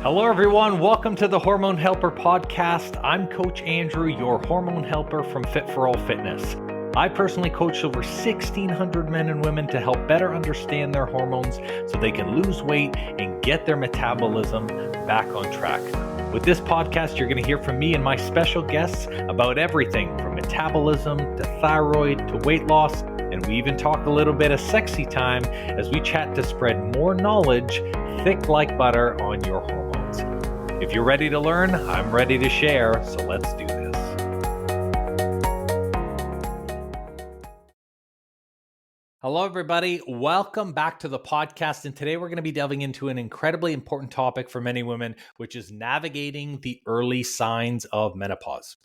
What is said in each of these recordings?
Hello, everyone. Welcome to the Hormone Helper podcast. I'm Coach Andrew, your hormone helper from Fit for All Fitness. I personally coach over 1,600 men and women to help better understand their hormones so they can lose weight and get their metabolism back on track. With this podcast, you're going to hear from me and my special guests about everything from metabolism to thyroid to weight loss. And we even talk a little bit of sexy time as we chat to spread more knowledge thick like butter on your hormones. If you're ready to learn, I'm ready to share, so let's do this. Hello, everybody. Welcome back to the podcast. And today we're going to be delving into an incredibly important topic for many women, which is navigating the early signs of menopause.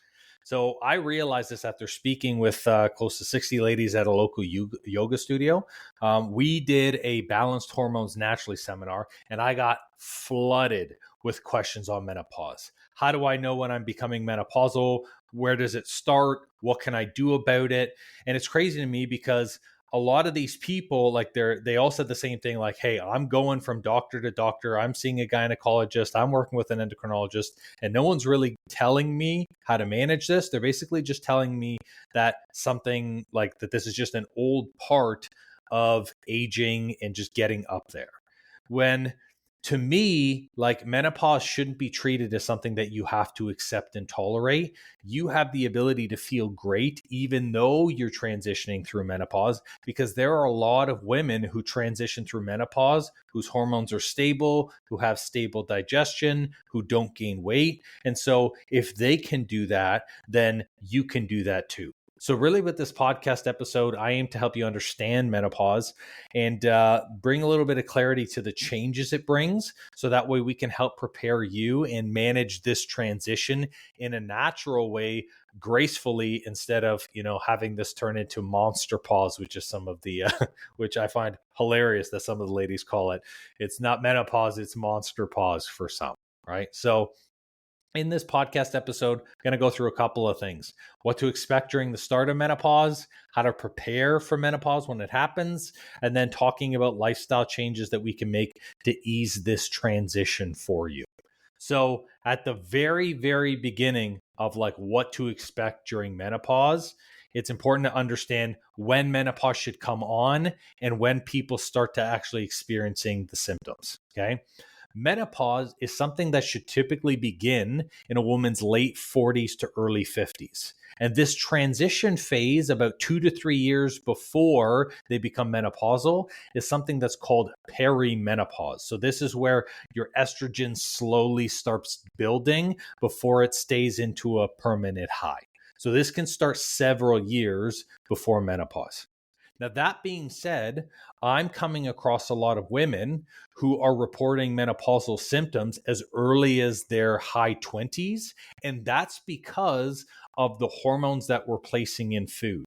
So I realized this after speaking with close to 60 ladies at a local yoga studio. We did a Balanced Hormones Naturally seminar, and I got flooded with questions on menopause. How do I know when I'm becoming menopausal? Where does it start? What can I do about it? And it's crazy to me because a lot of these people, like they all said the same thing, like, hey, I'm going from doctor to doctor. I'm seeing a gynecologist. I'm working with an endocrinologist, and no one's really telling me how to manage this. They're basically just telling me that something like that this is just an old part of aging and just getting up there. When to me, like menopause shouldn't be treated as something that you have to accept and tolerate. You have the ability to feel great even though you're transitioning through menopause, because there are a lot of women who transition through menopause whose hormones are stable, who have stable digestion, who don't gain weight. And so if they can do that, then you can do that too. So really with this podcast episode, I aim to help you understand menopause and bring a little bit of clarity to the changes it brings. So that way we can help prepare you and manage this transition in a natural way, gracefully, instead of, having this turn into monster pause, which is some of the, which I find hilarious that some of the ladies call it. It's not menopause, it's monster pause for some, right? So in this podcast episode, I'm going to go through a couple of things. What to expect during the start of menopause, how to prepare for menopause when it happens, and then talking about lifestyle changes that we can make to ease this transition for you. So at the very, very beginning of like what to expect during menopause, it's important to understand when menopause should come on and when people start to actually experiencing the symptoms, okay? Menopause is something that should typically begin in a woman's late 40s to early 50s. And this transition phase, about 2 to 3 years before they become menopausal, is something that's called perimenopause. So this is where your estrogen slowly starts building before it stays into a permanent high. So this can start several years before menopause. Now, that being said, I'm coming across a lot of women who are reporting menopausal symptoms as early as their high 20s, and that's because of the hormones that we're placing in food.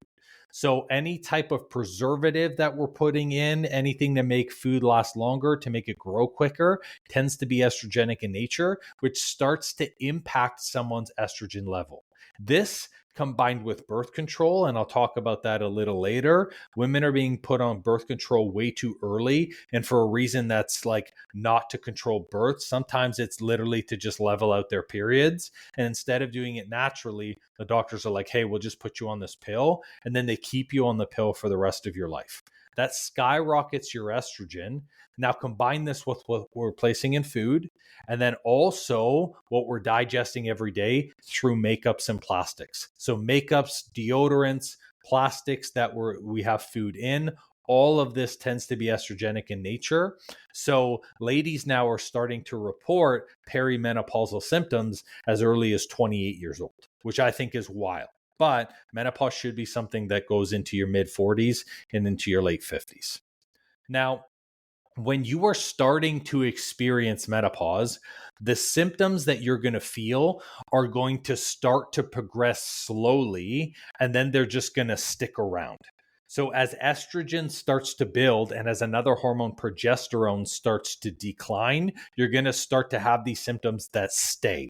So any type of preservative that we're putting in, anything to make food last longer, to make it grow quicker, tends to be estrogenic in nature, which starts to impact someone's estrogen level. This combined with birth control, and I'll talk about that a little later. Women are being put on birth control way too early, and for a reason that's like not to control birth. Sometimes it's literally to just level out their periods. And instead of doing it naturally, the doctors are like, hey, we'll just put you on this pill. And then they keep you on the pill for the rest of your life. That skyrockets your estrogen. Now combine this with what we're placing in food, and then also what we're digesting every day through makeups and plastics. So makeups, deodorants, plastics that we have food in, all of this tends to be estrogenic in nature. So ladies now are starting to report perimenopausal symptoms as early as 28 years old, which I think is wild. But menopause should be something that goes into your mid 40s and into your late 50s. Now, when you are starting to experience menopause, the symptoms that you're going to feel are going to start to progress slowly, and then they're just going to stick around. So as estrogen starts to build and as another hormone, progesterone, starts to decline, you're going to start to have these symptoms that stay.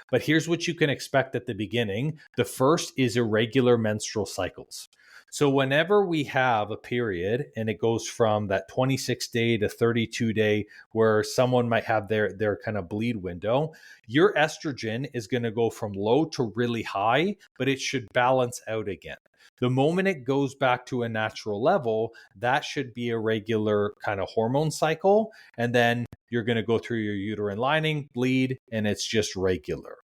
But here's what you can expect at the beginning. The first is irregular menstrual cycles. So whenever we have a period and it goes from that 26 day to 32 day where someone might have their kind of bleed window, your estrogen is going to go from low to really high, but it should balance out again. The moment it goes back to a natural level, that should be a regular kind of hormone cycle. And then you're going to go through your uterine lining, bleed, and it's just regular.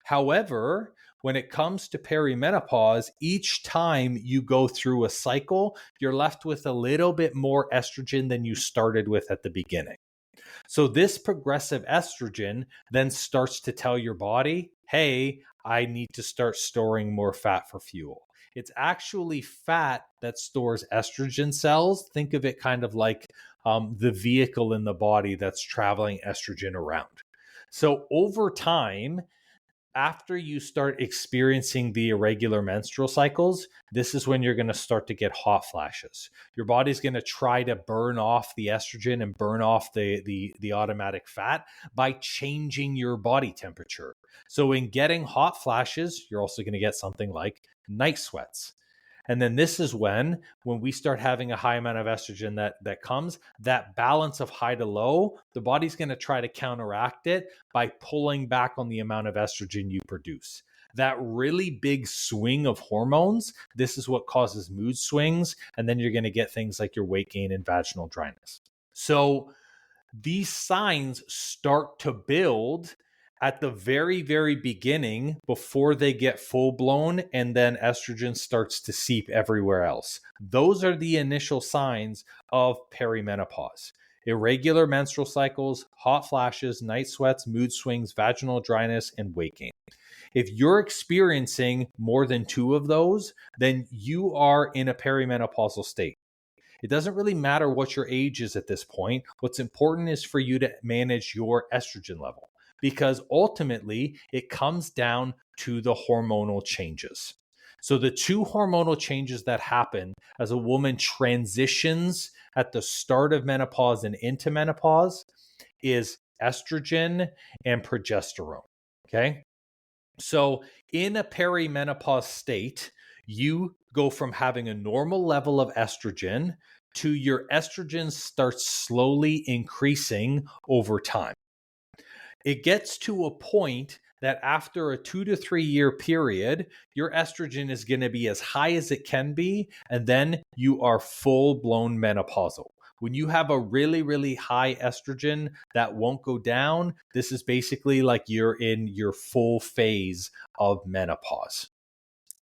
However, when it comes to perimenopause, each time you go through a cycle, you're left with a little bit more estrogen than you started with at the beginning. So this progressive estrogen then starts to tell your body, hey, I need to start storing more fat for fuel. It's actually fat that stores estrogen cells. Think of it kind of like the vehicle in the body that's traveling estrogen around. So over time, after you start experiencing the irregular menstrual cycles, this is when you're going to start to get hot flashes. Your body's going to try to burn off the estrogen and burn off the automatic fat by changing your body temperature. So in getting hot flashes, you're also going to get something like night sweats. And then this is when we start having a high amount of estrogen that comes, that balance of high to low, the body's going to try to counteract it by pulling back on the amount of estrogen you produce. That really big swing of hormones, this is what causes mood swings. And then you're going to get things like your weight gain and vaginal dryness. So these signs start to build at the very, very beginning before they get full blown, and then estrogen starts to seep everywhere else. Those are the initial signs of perimenopause. Irregular menstrual cycles, hot flashes, night sweats, mood swings, vaginal dryness, and weight gain. If you're experiencing more than two of those, then you are in a perimenopausal state. It doesn't really matter what your age is at this point. What's important is for you to manage your estrogen level, because ultimately it comes down to the hormonal changes. So the two hormonal changes that happen as a woman transitions at the start of menopause and into menopause is estrogen and progesterone. Okay. So in a perimenopause state, you go from having a normal level of estrogen to your estrogen starts slowly increasing over time. It gets to a point that after a 2 to 3 year period, your estrogen is going to be as high as it can be, and then you are full blown menopausal. When you have a really, really high estrogen that won't go down, this is basically like you're in your full phase of menopause.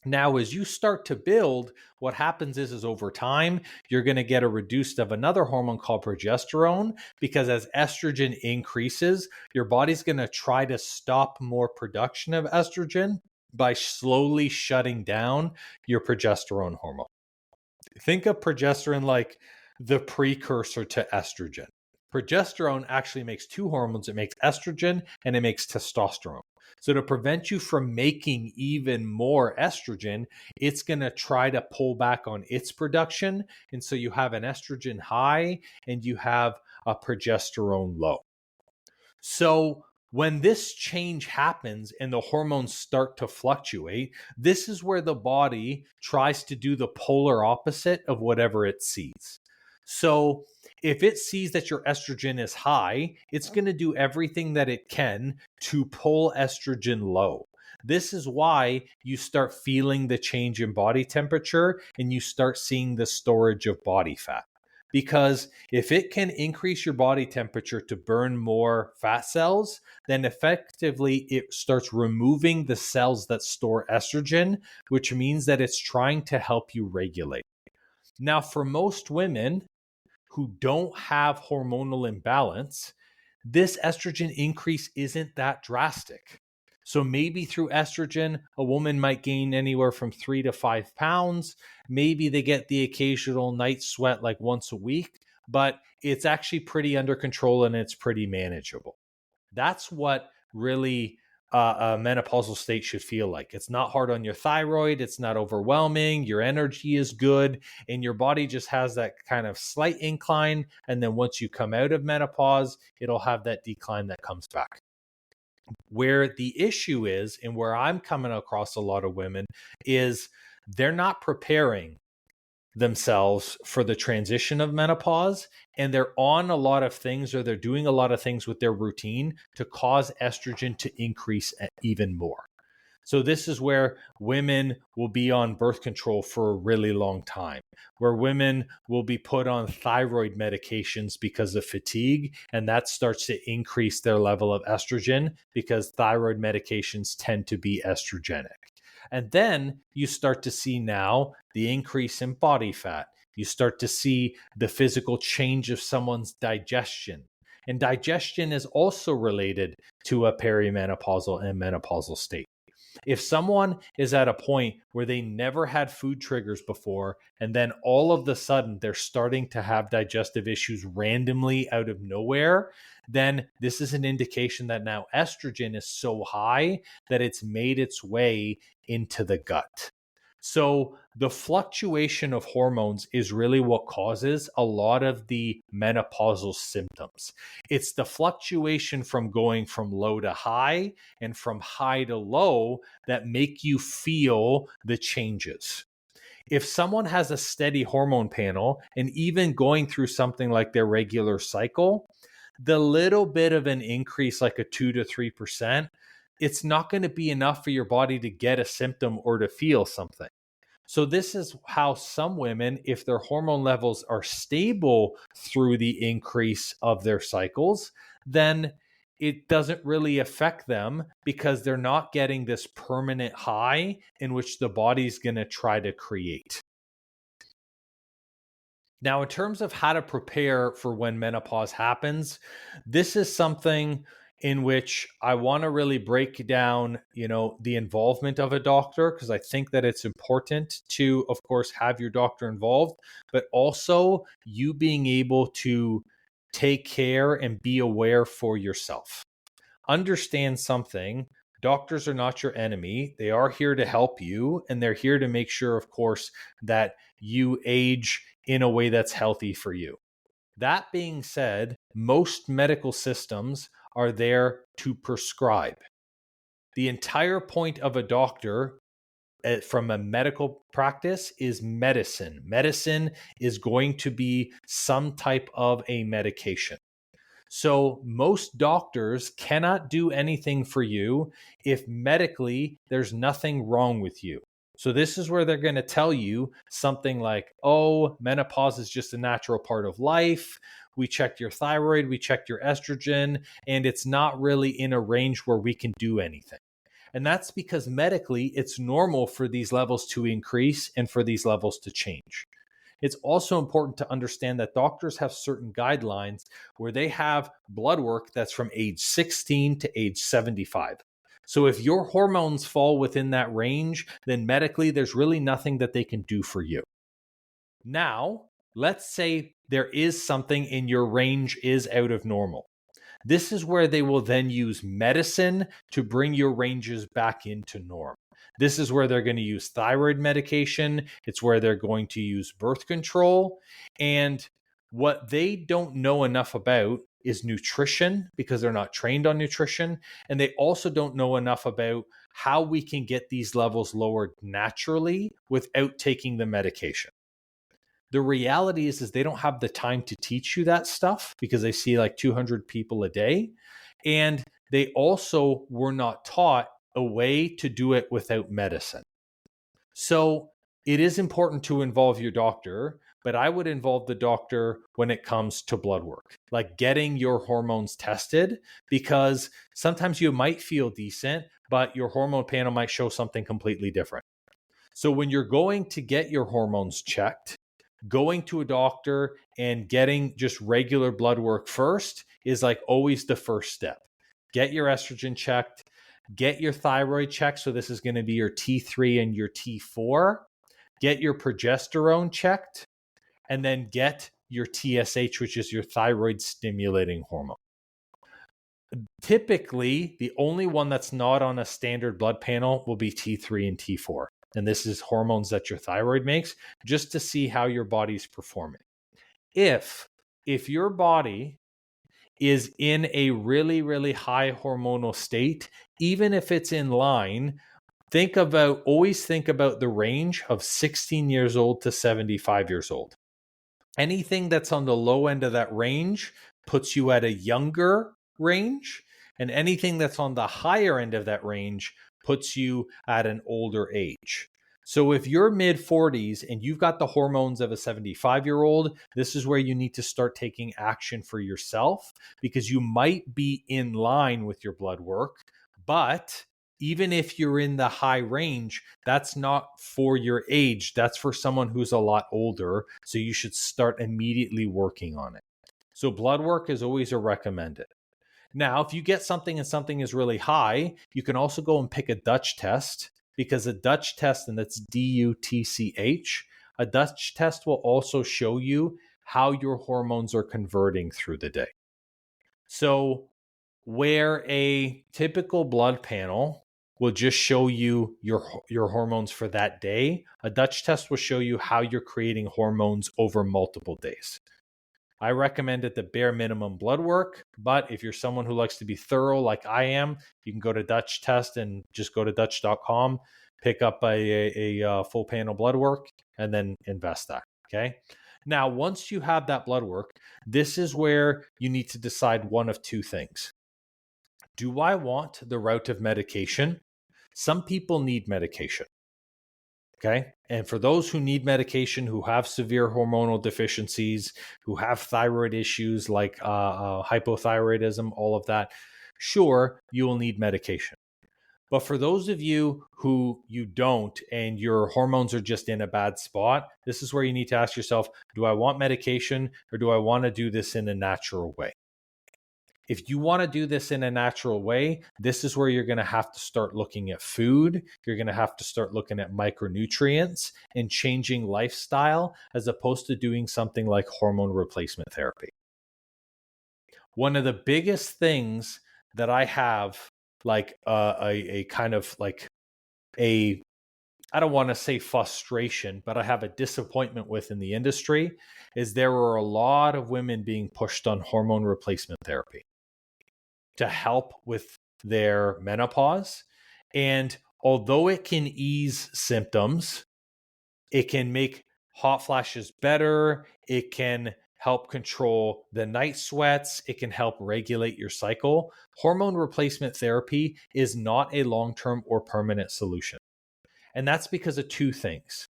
Now, as you start to build, what happens is over time, you're going to get a reduced of another hormone called progesterone, because as estrogen increases, your body's going to try to stop more production of estrogen by slowly shutting down your progesterone hormone. Think of progesterone like the precursor to estrogen. Progesterone actually makes two hormones. It makes estrogen and it makes testosterone. So to prevent you from making even more estrogen, it's going to try to pull back on its production. And so you have an estrogen high and you have a progesterone low. So when this change happens and the hormones start to fluctuate, this is where the body tries to do the polar opposite of whatever it sees. So if it sees that your estrogen is high, it's going to do everything that it can to pull estrogen low. This is why you start feeling the change in body temperature and you start seeing the storage of body fat. Because if it can increase your body temperature to burn more fat cells, then effectively it starts removing the cells that store estrogen, which means that it's trying to help you regulate. Now, for most women who don't have hormonal imbalance, this estrogen increase isn't that drastic. So maybe through estrogen, a woman might gain anywhere from 3 to 5 pounds. Maybe they get the occasional night sweat like once a week, but it's actually pretty under control and it's pretty manageable. That's what really a menopausal state should feel like. It's not hard on your thyroid. It's not overwhelming. Your energy is good. And your body just has that kind of slight incline. And then once you come out of menopause, it'll have that decline that comes back. Where the issue is, and where I'm coming across a lot of women, is they're not preparing themselves for the transition of menopause, and they're on a lot of things, or they're doing a lot of things with their routine to cause estrogen to increase even more. So this is where women will be on birth control for a really long time, where women will be put on thyroid medications because of fatigue, and that starts to increase their level of estrogen because thyroid medications tend to be estrogenic. And then you start to see now the increase in body fat. You start to see the physical change of someone's digestion. And digestion is also related to a perimenopausal and menopausal state. If someone is at a point where they never had food triggers before, and then all of the sudden they're starting to have digestive issues randomly out of nowhere, then this is an indication that now estrogen is so high that it's made its way into the gut. So the fluctuation of hormones is really what causes a lot of the menopausal symptoms. It's the fluctuation from going from low to high and from high to low that make you feel the changes. If someone has a steady hormone panel and even going through something like their regular cycle, the little bit of an increase, like a 2 to 3%, it's not going to be enough for your body to get a symptom or to feel something. So this is how some women, if their hormone levels are stable through the increase of their cycles, then it doesn't really affect them because they're not getting this permanent high in which the body's going to try to create. Now, in terms of how to prepare for when menopause happens, this is something in which I want to really break down, the involvement of a doctor, because I think that it's important to, of course, have your doctor involved, but also you being able to take care and be aware for yourself. Understand something. Doctors are not your enemy. They are here to help you, and they're here to make sure, of course, that you age in a way that's healthy for you. That being said, most medical systems are there to prescribe. The entire point of a doctor from a medical practice is medicine. Medicine is going to be some type of a medication. So most doctors cannot do anything for you if medically there's nothing wrong with you. So this is where they're going to tell you something like, oh, menopause is just a natural part of life. We checked your thyroid, we checked your estrogen, and it's not really in a range where we can do anything. And that's because medically it's normal for these levels to increase and for these levels to change. It's also important to understand that doctors have certain guidelines where they have blood work that's from age 16 to age 75. So if your hormones fall within that range, then medically there's really nothing that they can do for you. Now, let's say there is something in your range is out of normal. This is where they will then use medicine to bring your ranges back into norm. This is where they're going to use thyroid medication. It's where they're going to use birth control. And what they don't know enough about is nutrition, because they're not trained on nutrition. And they also don't know enough about how we can get these levels lowered naturally without taking the medication. The reality is they don't have the time to teach you that stuff because they see like 200 people a day. And they also were not taught a way to do it without medicine. So it is important to involve your doctor, but I would involve the doctor when it comes to blood work, like getting your hormones tested, because sometimes you might feel decent, but your hormone panel might show something completely different. So when you're going to get your hormones checked, going to a doctor and getting just regular blood work first is like always the first step. Get your estrogen checked, get your thyroid checked. So this is going to be your T3 and your T4. Get your progesterone checked, and then get your TSH, which is your thyroid stimulating hormone. Typically, the only one that's not on a standard blood panel will be T3 and T4. And this is hormones that your thyroid makes, just to see how your body's performing. If your body is in a really, really high hormonal state, even if it's in line, always think about the range of 16 years old to 75 years old. Anything that's on the low end of that range puts you at a younger range, and anything that's on the higher end of that range puts you at an older age. So if you're mid 40s and you've got the hormones of a 75-year-old, this is where you need to start taking action for yourself, because you might be in line with your blood work, but even if you're in the high range, that's not for your age. That's for someone who's a lot older. So you should start immediately working on it. So blood work is always a recommended. Now, if you get something and something is really high, you can also go and pick a Dutch test, because a Dutch test, and that's DUTCH, a Dutch test will also show you how your hormones are converting through the day. So where a typical blood panel will just show you your hormones for that day, a Dutch test will show you how you're creating hormones over multiple days. I recommend it the bare minimum blood work, but if you're someone who likes to be thorough like I am, you can go to Dutch test and just go to Dutch.com, pick up a full panel blood work, and then invest that. Okay. Now, once you have that blood work, this is where you need to decide one of two things. Do I want the route of medication? Some people need medication. Okay. And for those who need medication, who have severe hormonal deficiencies, who have thyroid issues like hypothyroidism, all of that, sure, you will need medication. But for those of you who you don't, and your hormones are just in a bad spot, this is where you need to ask yourself, do I want medication, or do I want to do this in a natural way? If you want to do this in a natural way, this is where you're going to have to start looking at food. You're going to have to start looking at micronutrients and changing lifestyle, as opposed to doing something like hormone replacement therapy. One of the biggest things that I have, like a kind of like a, I don't want to say frustration, but I have a disappointment with in the industry, is there are a lot of women being pushed on hormone replacement therapy to help with their menopause. And although it can ease symptoms, it can make hot flashes better, it can help control the night sweats, it can help regulate your cycle. Hormone replacement therapy is not a long-term or permanent solution. And that's because of two things.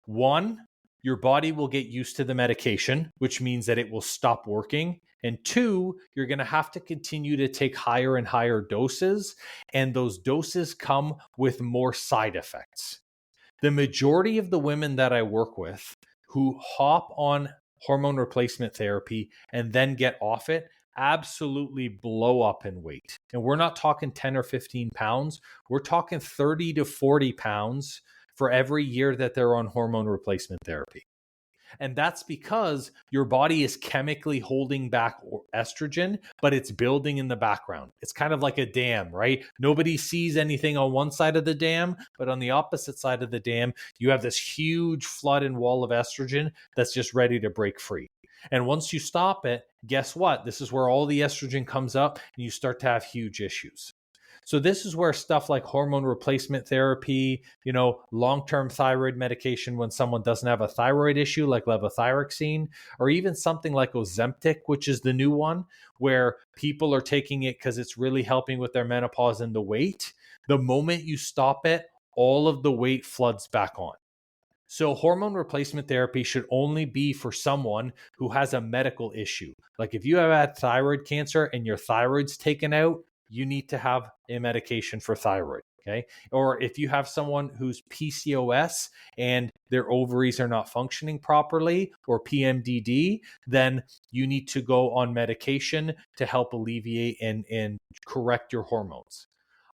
One, your body will get used to the medication, which means that it will stop working. And two, you're going to have to continue to take higher and higher doses, and those doses come with more side effects. The majority of the women that I work with who hop on hormone replacement therapy and then get off it absolutely blow up in weight. And we're not talking 10 or 15 pounds. We're talking 30 to 40 pounds for every year that they're on hormone replacement therapy. And that's because your body is chemically holding back estrogen, but it's building in the background. It's kind of like a dam, right? Nobody sees anything on one side of the dam, but on the opposite side of the dam, you have this huge flood and wall of estrogen that's just ready to break free. And once you stop it, guess what? This is where all the estrogen comes up and you start to have huge issues. So this is where stuff like hormone replacement therapy, long-term thyroid medication when someone doesn't have a thyroid issue like levothyroxine, or even something like Ozempic, which is the new one, where people are taking it because it's really helping with their menopause and the weight. The moment you stop it, all of the weight floods back on. So hormone replacement therapy should only be for someone who has a medical issue. Like if you have had thyroid cancer and your thyroid's taken out, you need to have a medication for thyroid, okay? Or if you have someone who's PCOS and their ovaries are not functioning properly, or PMDD, then you need to go on medication to help alleviate and correct your hormones.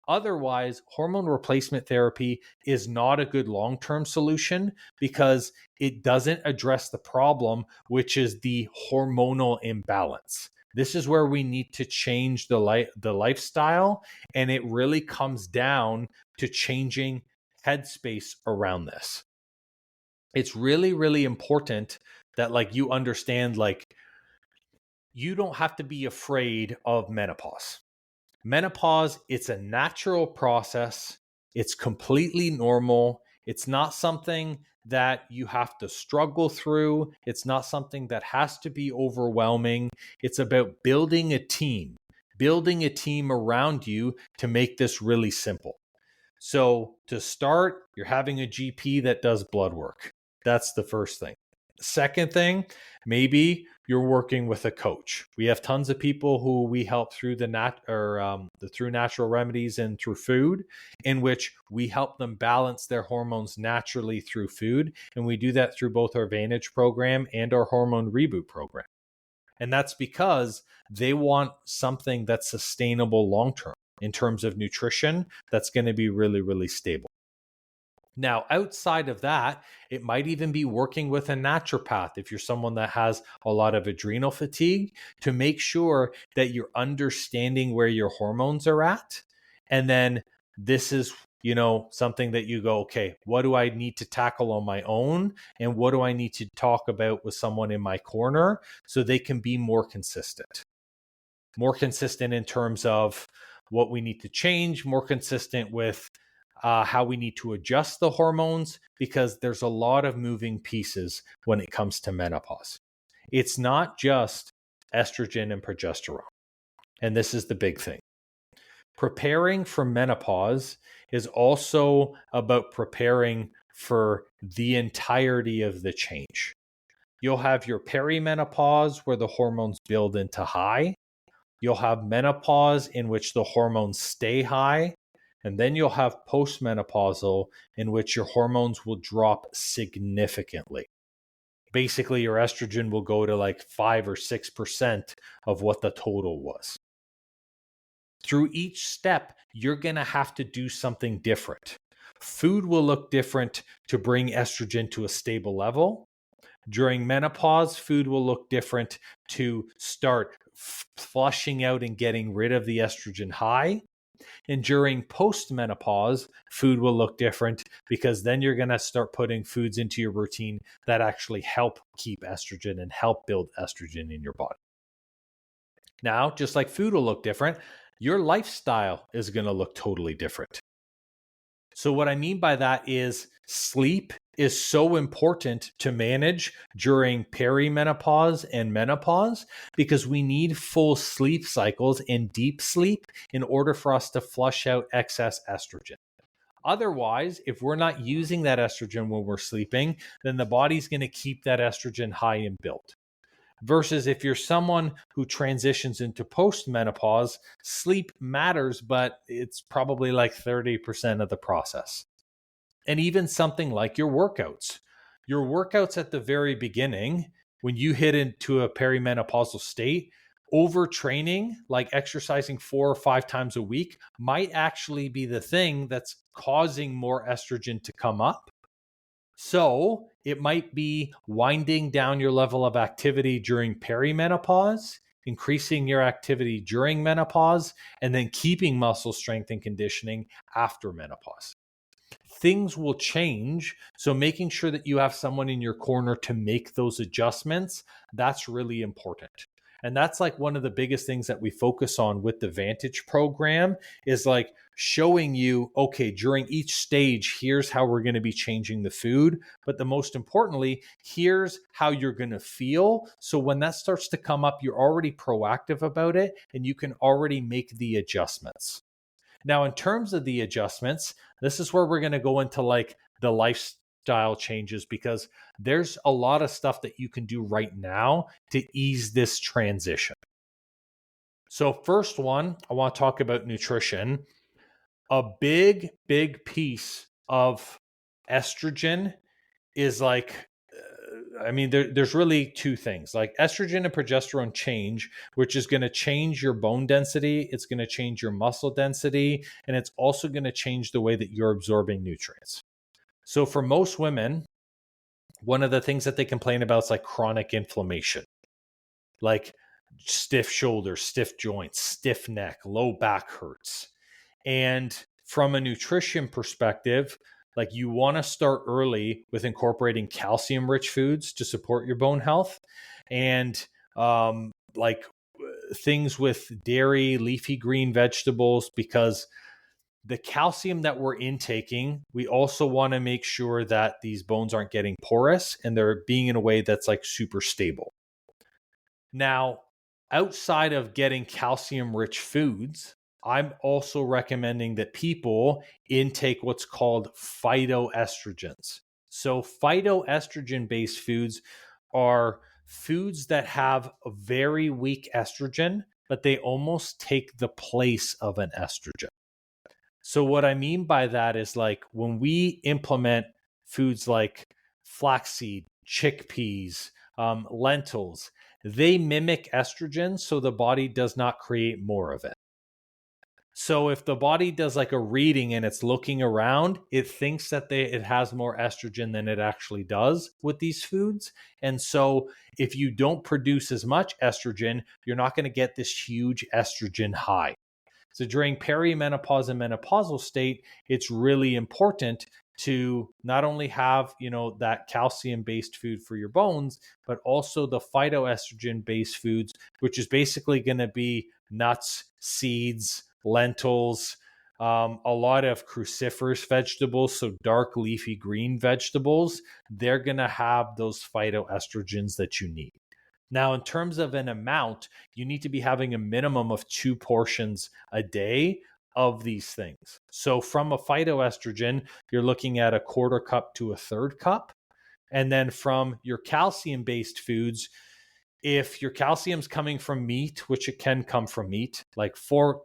Otherwise, hormone replacement therapy is not a good long-term solution because it doesn't address the problem, which is the hormonal imbalance. This is where we need to change the lifestyle, and it really comes down to changing headspace around this. It's really, really important that you understand you don't have to be afraid of menopause. Menopause, it's a natural process. It's completely normal. It's not something that you have to struggle through. It's not something that has to be overwhelming. It's about building building a team around you to make this really simple. So to start, you're having a GP that does blood work. That's the first thing. Second thing, maybe you're working with a coach. We have tons of people who we help through through natural remedies and through food, in which we help them balance their hormones naturally through food, and we do that through both our Vantage program and our Hormone Reboot program. And that's because they want something that's sustainable long term in terms of nutrition that's going to be really, really stable. Now, outside of that, it might even be working with a naturopath if you're someone that has a lot of adrenal fatigue, to make sure that you're understanding where your hormones are at. And then this is, something that you go, okay, what do I need to tackle on my own? And what do I need to talk about with someone in my corner so they can be more consistent? More consistent in terms of what we need to change, more consistent with how we need to adjust the hormones, because there's a lot of moving pieces when it comes to menopause. It's not just estrogen and progesterone. And this is the big thing. Preparing for menopause is also about preparing for the entirety of the change. You'll have your perimenopause where the hormones build into high. You'll have menopause in which the hormones stay high. And then you'll have postmenopausal in which your hormones will drop significantly. Basically, your estrogen will go to like 5 or 6% of what the total was. Through each step, you're going to have to do something different. Food will look different to bring estrogen to a stable level. During menopause, food will look different to start flushing out and getting rid of the estrogen high. And during postmenopause, food will look different, because then you're going to start putting foods into your routine that actually help keep estrogen and help build estrogen in your body. Now, just like food will look different, your lifestyle is going to look totally different. So what I mean by that is sleep is so important to manage during perimenopause and menopause, because we need full sleep cycles and deep sleep in order for us to flush out excess estrogen. Otherwise, if we're not using that estrogen when we're sleeping, then the body's going to keep that estrogen high and built. Versus if you're someone who transitions into postmenopause, sleep matters, but it's probably like 30% of the process. And even something like your workouts. Your workouts at the very beginning, when you hit into a perimenopausal state, overtraining, like exercising 4 or 5 times a week, might actually be the thing that's causing more estrogen to come up. So it might be winding down your level of activity during perimenopause, increasing your activity during menopause, and then keeping muscle strength and conditioning after menopause. Things will change. So making sure that you have someone in your corner to make those adjustments, that's really important. And that's like one of the biggest things that we focus on with the Vantage program, is like showing you, okay, during each stage, here's how we're going to be changing the food. But the most importantly, here's how you're going to feel. So when that starts to come up, you're already proactive about it and you can already make the adjustments. Now, in terms of the adjustments, this is where we're going to go into like the lifestyle changes, because there's a lot of stuff that you can do right now to ease this transition. So first one, I want to talk about nutrition. A big, big piece of estrogen is like, there's really two things. Like estrogen and progesterone change, which is going to change your bone density. It's going to change your muscle density. And it's also going to change the way that you're absorbing nutrients. So for most women, one of the things that they complain about is like chronic inflammation, like stiff shoulders, stiff joints, stiff neck, low back hurts. And from a nutrition perspective, like you want to start early with incorporating calcium rich foods to support your bone health, and like things with dairy, leafy green vegetables, because The calcium that we're intaking, we also want to make sure that these bones aren't getting porous and they're being in a way that's like super stable. Now, outside of getting calcium rich foods, I'm also recommending that people intake what's called phytoestrogens. So, phytoestrogen based foods are foods that have a very weak estrogen, but they almost take the place of an estrogen. So, what I mean by that is like when we implement foods like flaxseed, chickpeas, lentils, they mimic estrogen, so the body does not create more of it. So if the body does like a reading and it's looking around, it thinks that it has more estrogen than it actually does with these foods. And so if you don't produce as much estrogen, you're not going to get this huge estrogen high. So during perimenopause and menopausal state, it's really important to not only have, that calcium-based food for your bones, but also the phytoestrogen-based foods, which is basically going to be nuts, seeds, lentils, a lot of cruciferous vegetables, so dark leafy green vegetables. They're going to have those phytoestrogens that you need. Now, in terms of an amount, you need to be having a minimum of 2 portions a day of these things. So from a phytoestrogen, you're looking at a 1/4 cup to a 1/3 cup. And then from your calcium-based foods, if your calcium's coming from meat, which it can come from meat, like 4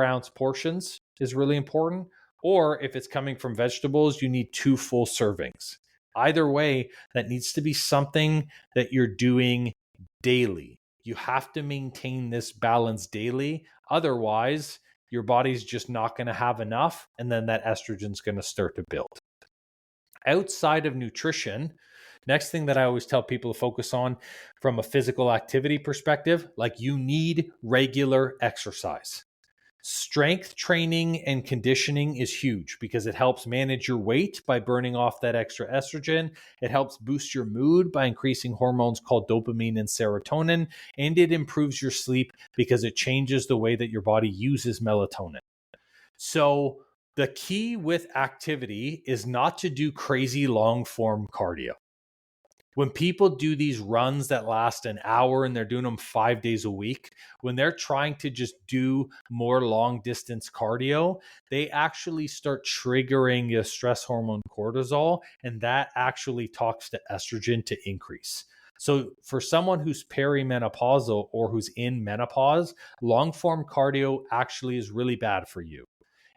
ounce portions is really important. Or if it's coming from vegetables, you need 2 full servings. Either way, that needs to be something that you're doing daily. You have to maintain this balance daily. Otherwise, your body's just not going to have enough, and then that estrogen's going to start to build. Outside of nutrition, next thing that I always tell people to focus on from a physical activity perspective, like you need regular exercise. Strength training and conditioning is huge because it helps manage your weight by burning off that extra estrogen. It helps boost your mood by increasing hormones called dopamine and serotonin. And it improves your sleep because it changes the way that your body uses melatonin. So the key with activity is not to do crazy long form cardio. When people do these runs that last an hour and they're doing them 5 days a week, when they're trying to just do more long distance cardio, they actually start triggering the stress hormone cortisol, and that actually talks to estrogen to increase. So for someone who's perimenopausal or who's in menopause, long form cardio actually is really bad for you.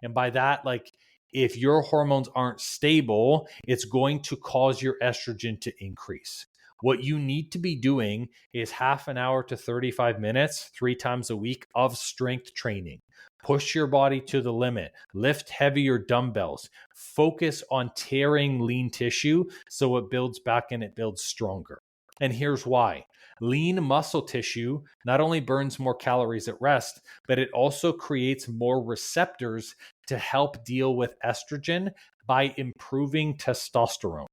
And by that, like, if your hormones aren't stable, it's going to cause your estrogen to increase. What you need to be doing is half an hour to 35 minutes, 3 times a week of strength training. Push your body to the limit, lift heavier dumbbells, focus on tearing lean tissue so it builds back and it builds stronger. And here's why. Lean muscle tissue not only burns more calories at rest, but it also creates more receptors to help deal with estrogen by improving testosterone.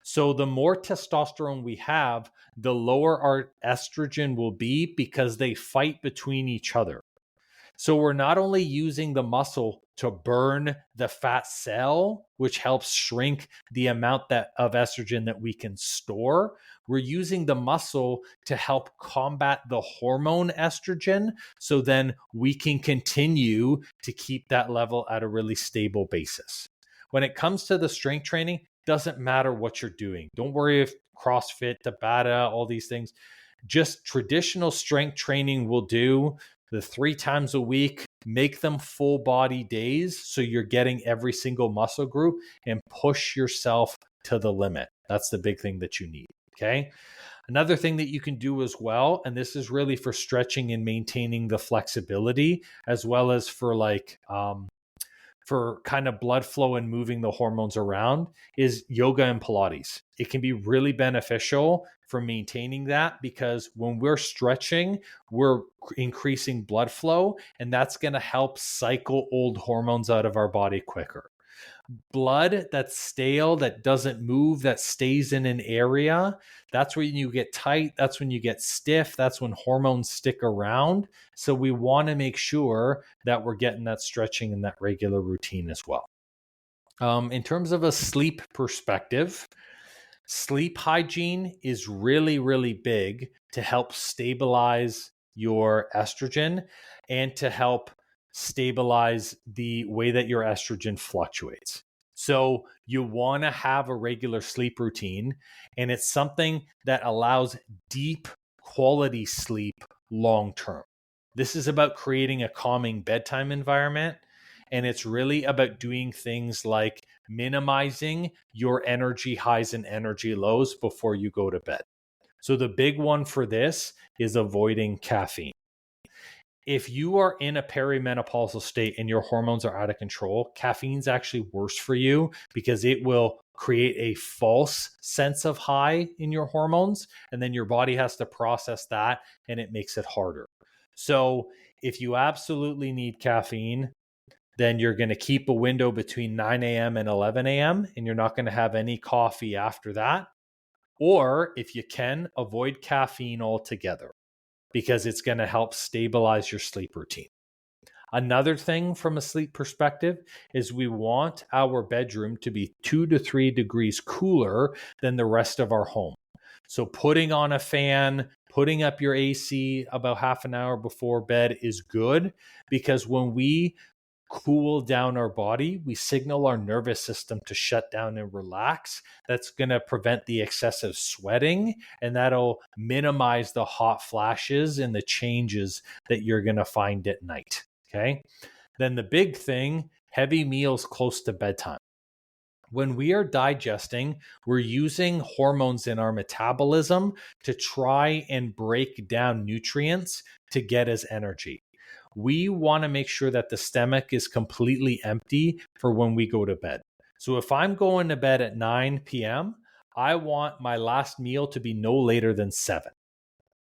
So the more testosterone we have, the lower our estrogen will be because they fight between each other. So we're not only using the muscle to burn the fat cell, which helps shrink the amount of estrogen that we can store, we're using the muscle to help combat the hormone estrogen. So then we can continue to keep that level at a really stable basis. When it comes to the strength training, doesn't matter what you're doing. Don't worry if CrossFit, Tabata, all these things. Just traditional strength training will do. The 3 times a week, make them full body days so you're getting every single muscle group, and push yourself to the limit. That's the big thing that you need. Okay. Another thing that you can do as well, and this is really for stretching and maintaining the flexibility, as well as for for kind of blood flow and moving the hormones around, is yoga and Pilates. It can be really beneficial for maintaining that because when we're stretching, we're increasing blood flow, and that's going to help cycle old hormones out of our body quicker. Blood that's stale, that doesn't move, that stays in an area, that's when you get tight. That's when you get stiff. That's when hormones stick around. So we want to make sure that we're getting that stretching and that regular routine as well. In terms of a sleep perspective, sleep hygiene is really, really big to help stabilize your estrogen and to help stabilize the way that your estrogen fluctuates. So you want to have a regular sleep routine, and it's something that allows deep quality sleep long term. This is about creating a calming bedtime environment, and it's really about doing things like minimizing your energy highs and energy lows before you go to bed. So the big one for this is avoiding caffeine. If you are in a perimenopausal state and your hormones are out of control, caffeine's actually worse for you because it will create a false sense of high in your hormones, and then your body has to process that, and it makes it harder. So if you absolutely need caffeine, then you're going to keep a window between 9 a.m. and 11 a.m., and you're not going to have any coffee after that. Or if you can, avoid caffeine altogether because it's going to help stabilize your sleep routine. Another thing from a sleep perspective is we want our bedroom to be 2 to 3 degrees cooler than the rest of our home. So putting on a fan, putting up your AC about half an hour before bed is good, because when we cool down our body, we signal our nervous system to shut down and relax. That's going to prevent the excessive sweating, and that'll minimize the hot flashes and the changes that you're going to find at night. Okay. Then the big thing, heavy meals close to bedtime. When we are digesting, we're using hormones in our metabolism to try and break down nutrients to get us energy. We want to make sure that the stomach is completely empty for when we go to bed. So if I'm going to bed at 9 p.m., I want my last meal to be no later than 7.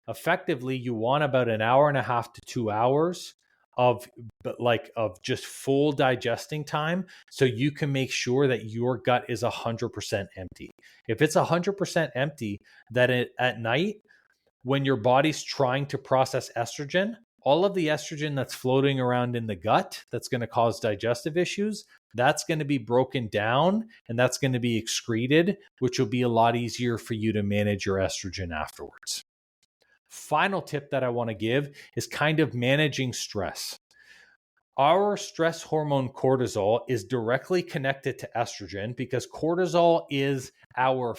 Effectively, you want about an hour and a half to 2 hours of just full digesting time, so you can make sure that your gut is 100% empty. If it's 100% empty, then at night, when your body's trying to process estrogen, all of the estrogen that's floating around in the gut that's going to cause digestive issues, that's going to be broken down and that's going to be excreted, which will be a lot easier for you to manage your estrogen afterwards. Final tip that I want to give is kind of managing stress. Our stress hormone cortisol is directly connected to estrogen because cortisol is our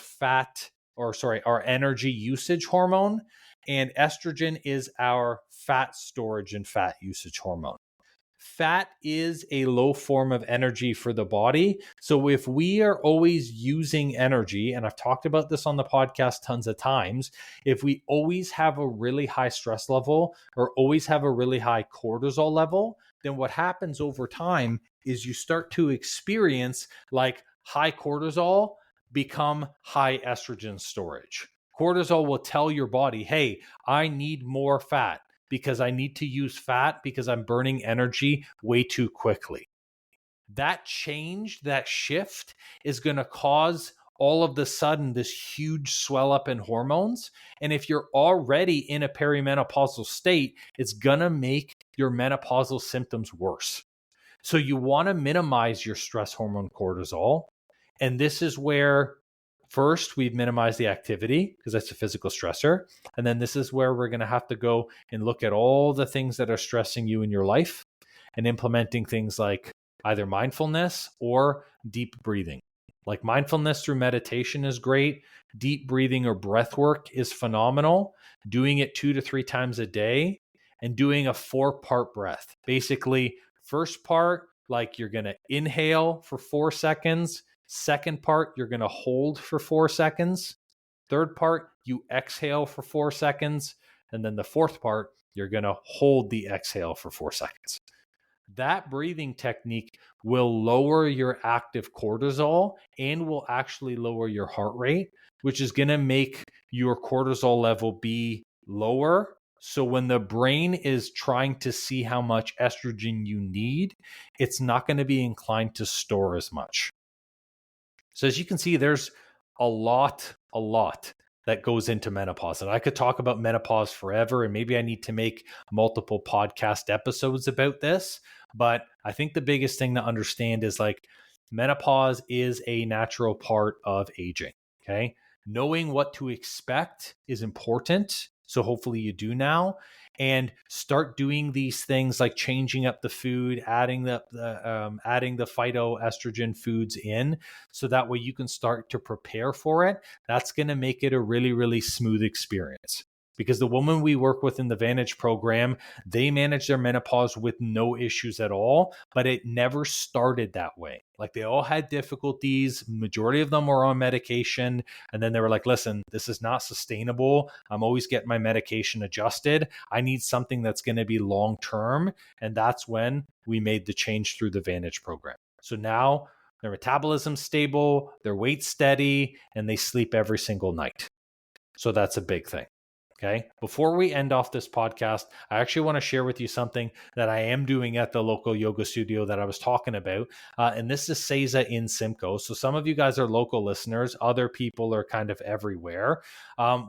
our energy usage hormone, and estrogen is our fat storage and fat usage hormone. Fat is a low form of energy for the body. So if we are always using energy, and I've talked about this on the podcast tons of times, if we always have a really high stress level or always have a really high cortisol level, then what happens over time is you start to experience like high cortisol become high estrogen storage. Cortisol will tell your body, hey, I need more fat, because I need to use fat because I'm burning energy way too quickly. That change, that shift is going to cause all of the sudden this huge swell up in hormones. And if you're already in a perimenopausal state, it's going to make your menopausal symptoms worse. So you want to minimize your stress hormone cortisol. And this is where first, we've minimized the activity because that's a physical stressor. And then this is where we're going to have to go and look at all the things that are stressing you in your life and implementing things like either mindfulness or deep breathing. Like mindfulness through meditation is great. Deep breathing or breath work is phenomenal. Doing it 2 to 3 times a day and doing a 4-part breath. Basically, first part, like you're going to inhale for 4 seconds. Second part, you're going to hold for 4 seconds. Third part, you exhale for 4 seconds. And then the fourth part, you're going to hold the exhale for 4 seconds. That breathing technique will lower your active cortisol and will actually lower your heart rate, which is going to make your cortisol level be lower. So when the brain is trying to see how much estrogen you need, it's not going to be inclined to store as much. So as you can see, there's a lot that goes into menopause. And I could talk about menopause forever, and maybe I need to make multiple podcast episodes about this. But I think the biggest thing to understand is like menopause is a natural part of aging. Okay. Knowing what to expect is important. So hopefully you do now, and start doing these things like changing up the food, adding the phytoestrogen foods in, so that way you can start to prepare for it. That's going to make it a really, really smooth experience. Because the woman we work with in the Vantage program, they manage their menopause with no issues at all, but it never started that way. Like they all had difficulties. Majority of them were on medication. And then they were like, listen, this is not sustainable. I'm always getting my medication adjusted. I need something that's going to be long-term. And that's when we made the change through the Vantage program. So now their metabolism's stable, their weight's steady, and they sleep every single night. So that's a big thing. Okay. Before we end off this podcast, I actually want to share with you something that I am doing at the local yoga studio that I was talking about. And this is Seiza in Simcoe. So some of you guys are local listeners. Other people are kind of everywhere.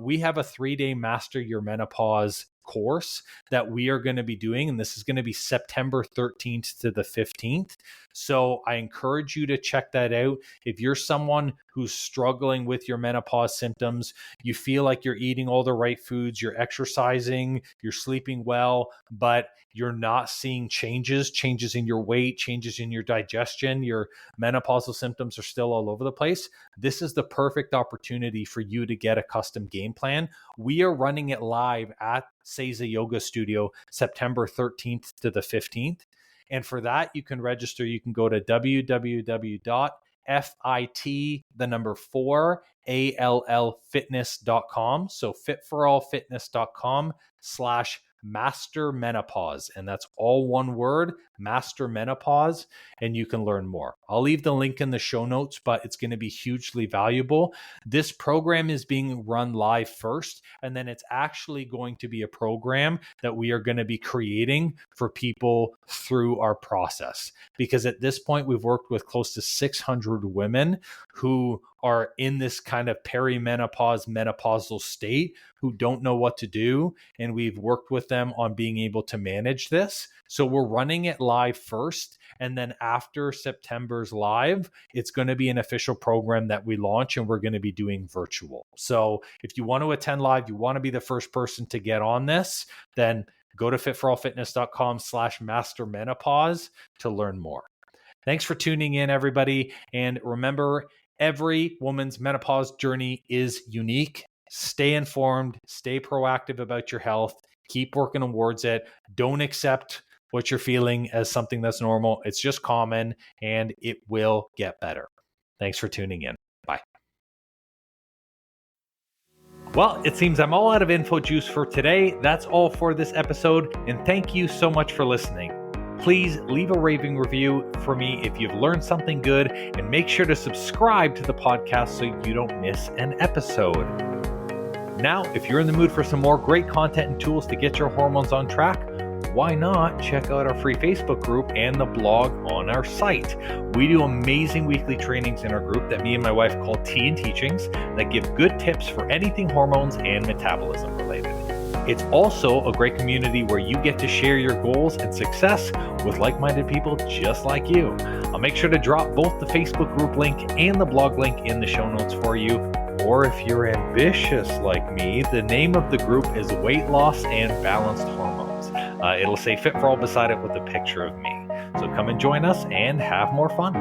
We have a 3-day Master Your Menopause course that we are going to be doing. And this is going to be September 13th to the 15th. So I encourage you to check that out. If you're someone who's struggling with your menopause symptoms, you feel like you're eating all the right foods, you're exercising, you're sleeping well, but you're not seeing changes in your weight, changes in your digestion, your menopausal symptoms are still all over the place, this is the perfect opportunity for you to get a custom game plan. We are running it live at Seiza Yoga Studio September 13th to the 15th. And for that, you can register. You can go to www.fit4allfitness.com. So fitforallfitness.com/Master Menopause. And that's all one word, Master Menopause. And you can learn more. I'll leave the link in the show notes, but it's going to be hugely valuable. This program is being run live first, and then it's actually going to be a program that we are going to be creating for people through our process. Because at this point, we've worked with close to 600 women who are in this kind of perimenopause, menopausal state, who don't know what to do. And we've worked with them on being able to manage this. So we're running it live first. And then after September's live, it's going to be an official program that we launch, and we're going to be doing virtual. So if you want to attend live, you want to be the first person to get on this, then go to fitforallfitness.com/Master Menopause to learn more. Thanks for tuning in, everybody. And remember, every woman's menopause journey is unique. Stay informed, stay proactive about your health, keep working towards it. Don't accept what you're feeling as something that's normal. It's just common, and it will get better. Thanks for tuning in. Bye. Well, it seems I'm all out of info juice for today. That's all for this episode, and thank you so much for listening. Please leave a raving review for me if you've learned something good, and make sure to subscribe to the podcast so you don't miss an episode. Now, if you're in the mood for some more great content and tools to get your hormones on track, why not check out our free Facebook group and the blog on our site? We do amazing weekly trainings in our group that me and my wife call Tea and Teachings that give good tips for anything hormones and metabolism related. It's also a great community where you get to share your goals and success with like-minded people just like you. I'll make sure to drop both the Facebook group link and the blog link in the show notes for you. Or if you're ambitious like me, the name of the group is Weight Loss and Balanced Hormones. It'll say Fit for All beside it with a picture of me. So come and join us and have more fun.